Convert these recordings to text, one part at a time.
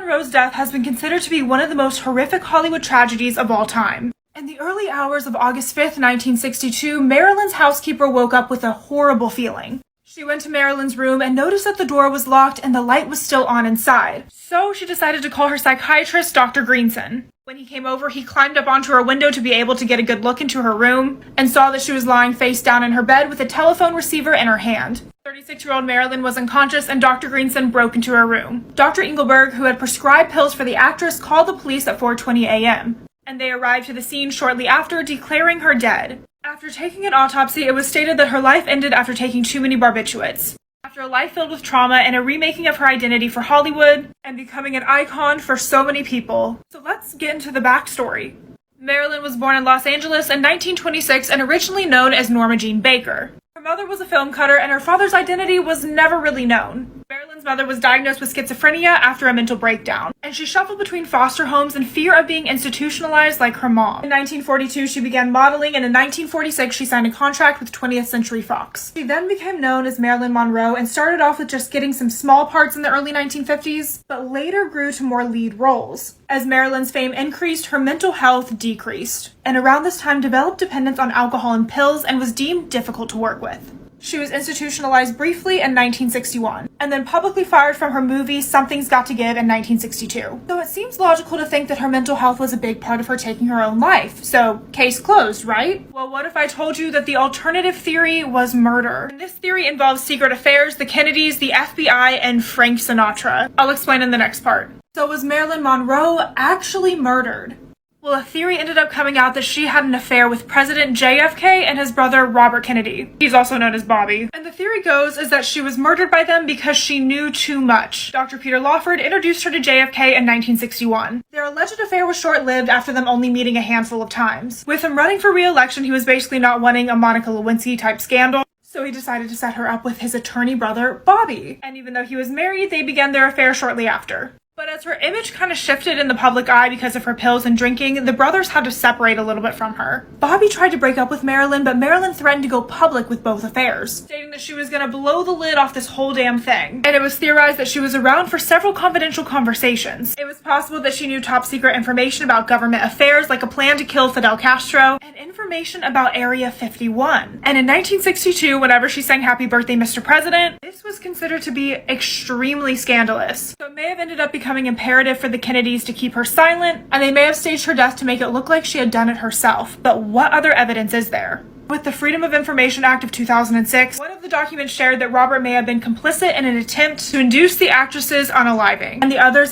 Monroe's death has been considered to be one of the most horrific Hollywood tragedies of all time. In the early hours of August 5th, 1962, Marilyn's housekeeper woke up with a horrible feeling. She went to Marilyn's room and noticed that the door was locked and the light was still on inside. So she decided to call her psychiatrist, Dr. Greenson. When he came over, he climbed up onto her window to be able to get a good look into her room and saw that she was lying face down in her bed with a telephone receiver in her hand. 36-year-old Marilyn was unconscious and Dr. Greenson broke into her room. Dr. Engelberg, who had prescribed pills for the actress, called the police at 4:20 a.m. and they arrived to the scene shortly after, declaring her dead. After taking an autopsy, it was stated that her life ended after taking too many barbiturates. After a life filled with trauma and a remaking of her identity for Hollywood and becoming an icon for so many people. So let's get into the backstory. Marilyn was born in Los Angeles in 1926 and originally known as Norma Jean Baker. Her mother was a film cutter and her father's identity was never really known. Marilyn's mother was diagnosed with schizophrenia after a mental breakdown, and she shuffled between foster homes in fear of being institutionalized like her mom. In 1942, she began modeling, and in 1946, she signed a contract with 20th Century Fox. She then became known as Marilyn Monroe and started off with just getting some small parts in the early 1950s, but later grew to more lead roles. As Marilyn's fame increased, her mental health decreased, and around this time developed dependence on alcohol and pills and was deemed difficult to work with. She was institutionalized briefly in 1961, and then publicly fired from her movie Something's Got to Give in 1962. So it seems logical to think that her mental health was a big part of her taking her own life. So, case closed, right? Well, what if I told you that the alternative theory was murder? And this theory involves secret affairs, the Kennedys, the FBI, and Frank Sinatra. I'll explain in the next part. So was Marilyn Monroe actually murdered? Well, a theory ended up coming out that she had an affair with President JFK and his brother Robert Kennedy. He's also known as Bobby. And the theory goes is that she was murdered by them because she knew too much. Dr. Peter Lawford introduced her to JFK in 1961. Their alleged affair was short-lived after them only meeting a handful of times. With him running for re-election, he was basically not wanting a Monica Lewinsky-type scandal. So he decided to set her up with his attorney brother, Bobby. And even though he was married, they began their affair shortly after. But as her image kind of shifted in the public eye because of her pills and drinking, the brothers had to separate a little bit from her. Bobby tried to break up with Marilyn, but Marilyn threatened to go public with both affairs, stating that she was going to blow the lid off this whole damn thing. And it was theorized that she was around for several confidential conversations. It was possible that she knew top secret information about government affairs, like a plan to kill Fidel Castro, and information about Area 51. And in 1962, whenever she sang Happy Birthday, Mr. President, this was considered to be extremely scandalous. So it may have ended up becoming imperative for the Kennedys to keep her silent, and they may have staged her death to make it look like she had done it herself. But what other evidence is there? With the Freedom of Information Act of 2006, one of the documents shared that Robert may have been complicit in an attempt to induce the actress's unaliving, and the others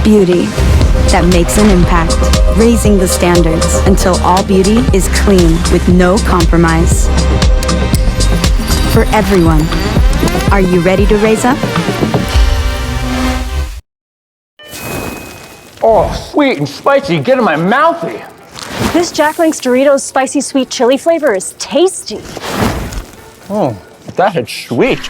beauty that makes an impact, raising the standards until all beauty is clean with no compromise. For everyone, are you ready to raise up? Oh, sweet and spicy, get in my mouthy. This Jack Link's Doritos spicy sweet chili flavor is tasty. Oh, that is sweet.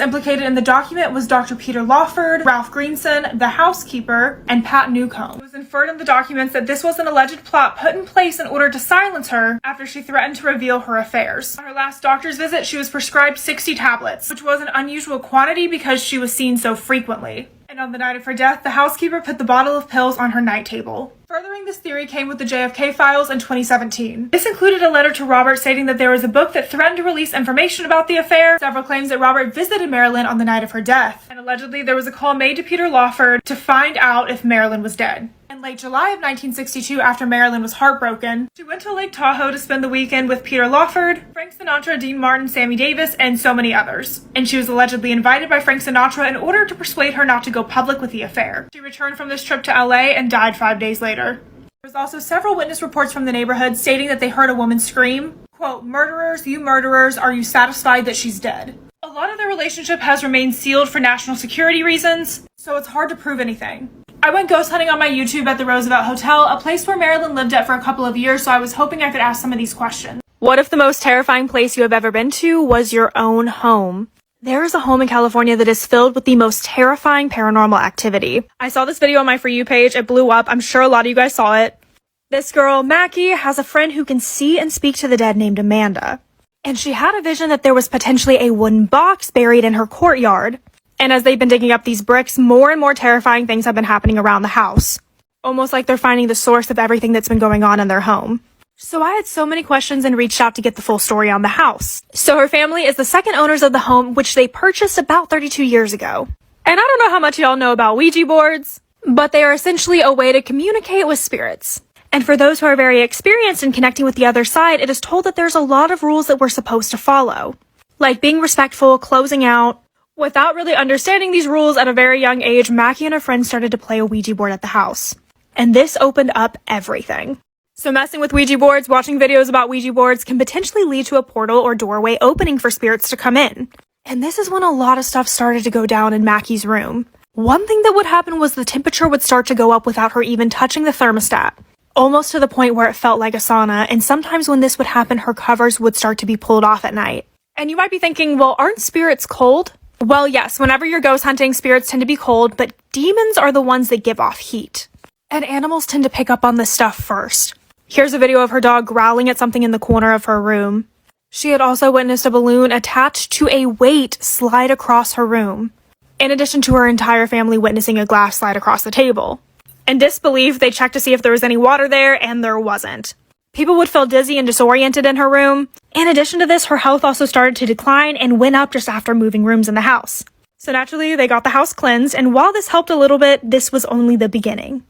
Implicated in the document was Dr. Peter Lawford, Ralph Greenson, the housekeeper, and Pat Newcomb. It was inferred in the documents that this was an alleged plot put in place in order to silence her after she threatened to reveal her affairs. On her last doctor's visit, she was prescribed 60 tablets, which was an unusual quantity because she was seen so frequently. And on the night of her death, the housekeeper put the bottle of pills on her night table. Furthering this theory came with the JFK files in 2017. This included a letter to Robert stating that there was a book that threatened to release information about the affair, several claims that Robert visited Marilyn on the night of her death, and allegedly there was a call made to Peter Lawford to find out if Marilyn was dead. In late July of 1962, after Marilyn was heartbroken, she went to Lake Tahoe to spend the weekend with Peter Lawford, Frank Sinatra, Dean Martin, Sammy Davis, and so many others. And she was allegedly invited by Frank Sinatra in order to persuade her not to go public with the affair. She returned from this trip to LA and died 5 days later. There was also several witness reports from the neighborhood stating that they heard a woman scream, quote, "Murderers, you murderers, are you satisfied that she's dead?" A lot of their relationship has remained sealed for national security reasons, so it's hard to prove anything. I went ghost hunting on my YouTube at the Roosevelt Hotel, a place where Marilyn lived at for a couple of years, so I was hoping I could ask some of these questions. What if the most terrifying place you have ever been to was your own home? There is a home in California that is filled with the most terrifying paranormal activity. I saw this video on my For You page. It blew up. I'm sure a lot of you guys saw it. This girl, Mackie, has a friend who can see and speak to the dead named Amanda. And she had a vision that there was potentially a wooden box buried in her courtyard. And as they've been digging up these bricks, more and more terrifying things have been happening around the house. Almost like they're finding the source of everything that's been going on in their home. So I had so many questions and reached out to get the full story on the house. So her family is the second owners of the home, which they purchased about 32 years ago. And I don't know how much y'all know about Ouija boards, but they are essentially a way to communicate with spirits. And for those who are very experienced in connecting with the other side, it is told that there's a lot of rules that we're supposed to follow. Like being respectful, closing out. Without really understanding these rules at a very young age, Mackie and her friends started to play a Ouija board at the house. And this opened up everything. So messing with Ouija boards, watching videos about Ouija boards can potentially lead to a portal or doorway opening for spirits to come in. And this is when a lot of stuff started to go down in Mackie's room. One thing that would happen was the temperature would start to go up without her even touching the thermostat. Almost to the point where it felt like a sauna, and sometimes when this would happen, her covers would start to be pulled off at night. And you might be thinking, well, aren't spirits cold? Well, yes, whenever you're ghost hunting, spirits tend to be cold, but demons are the ones that give off heat. And animals tend to pick up on this stuff first. Here's a video of her dog growling at something in the corner of her room. She had also witnessed a balloon attached to a weight slide across her room, in addition to her entire family witnessing a glass slide across the table. In disbelief, they checked to see if there was any water there, and there wasn't. People would feel dizzy and disoriented in her room. In addition to this, her health also started to decline and went up just after moving rooms in the house. So naturally, they got the house cleansed, and while this helped a little bit, this was only the beginning.